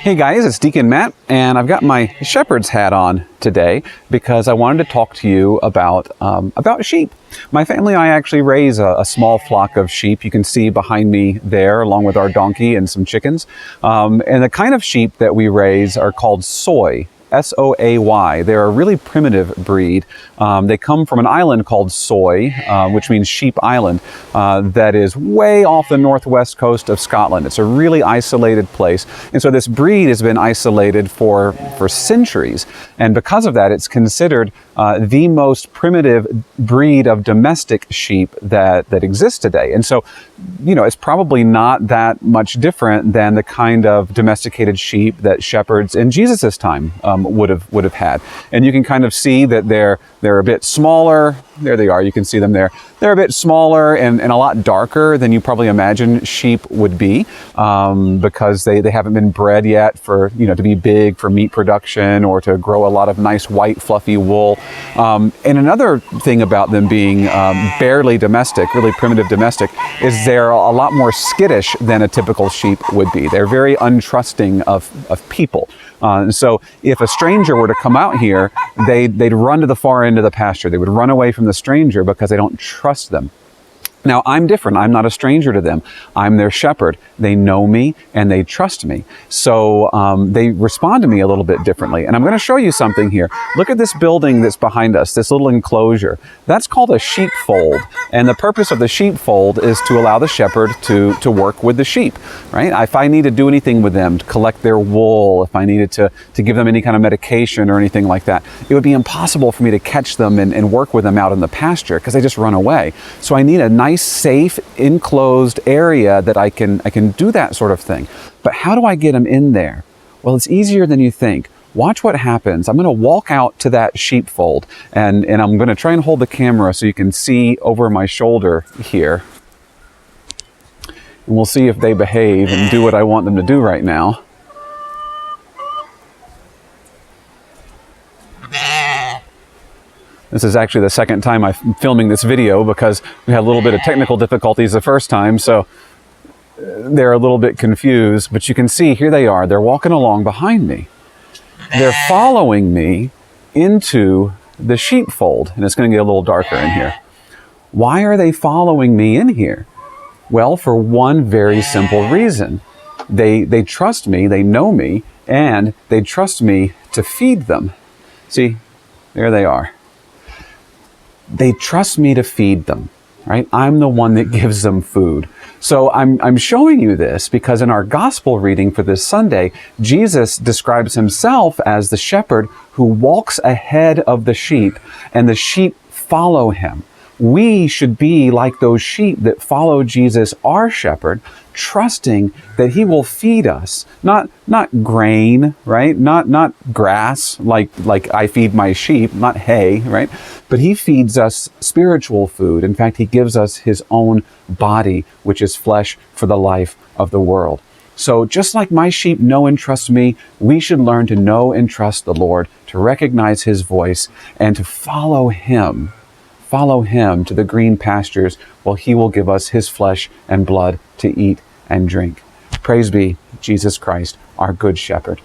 Hey guys, it's Deacon Matt, and I've got my shepherd's hat on today because I wanted to talk to you about sheep. My family and I actually raise a small flock of sheep. You can see behind me there, along with our donkey and some chickens. And the kind of sheep that we raise are called soy. S-O-A-Y. They're a really primitive breed. They come from an island called Soy, which means Sheep Island, that is way off the northwest coast of Scotland. It's a really isolated place. And so this breed has been isolated for centuries. And because of that, it's considered the most primitive breed of domestic sheep that exists today. And so, you know, it's probably not that much different than the kind of domesticated sheep that shepherds in Jesus's time would have had. And you can kind of see that they're a bit smaller. There they are. You can see them there. They're a bit smaller and a lot darker than you probably imagine sheep would be, because they haven't been bred yet for, you know, to be big for meat production or to grow a lot of nice white fluffy wool. And another thing about them being barely domestic, really primitive domestic, is they're a lot more skittish than a typical sheep would be. They're very untrusting of people. And so if a stranger were to come out here, they'd run to the far end of the pasture. They would run away from the stranger because they don't trust them. Now, I'm different. I'm not a stranger to them. I'm their shepherd. They know me and they trust me. So they respond to me a little bit differently. And I'm going to show you something here. Look at this building that's behind us, this little enclosure. That's called a sheepfold. And the purpose of the sheepfold is to allow the shepherd to work with the sheep, right? If I need to do anything with them, to collect their wool, if I needed to give them any kind of medication or anything like that, it would be impossible for me to catch them and work with them out in the pasture because they just run away. So I need a nice, safe, enclosed area that I can do that sort of thing. But how do I get them in there? Well, it's easier than you think. Watch what happens. I'm going to walk out to that sheepfold and I'm going to try and hold the camera so you can see over my shoulder here. And we'll see if they behave and do what I want them to do right now. This is actually the second time I'm filming this video because we had a little bit of technical difficulties the first time, so they're a little bit confused. But you can see, here they are. They're walking along behind me. They're following me into the sheepfold, and it's going to get a little darker in here. Why are they following me in here? Well, for one very simple reason. They trust me, they know me, and they trust me to feed them. See, there they are. They trust me to feed them, right? I'm the one that gives them food. So I'm showing you this because in our gospel reading for this Sunday, Jesus describes himself as the shepherd who walks ahead of the sheep and the sheep follow him. We should be like those sheep that follow Jesus, our shepherd, trusting that he will feed us, not grain, right? Not grass, like I feed my sheep, not hay, right? But he feeds us spiritual food. In fact, he gives us his own body, which is flesh for the life of the world. So just like my sheep know and trust me, we should learn to know and trust the Lord, to recognize his voice, and to follow him to the green pastures, while he will give us his flesh and blood to eat and drink. Praise be Jesus Christ, our good shepherd.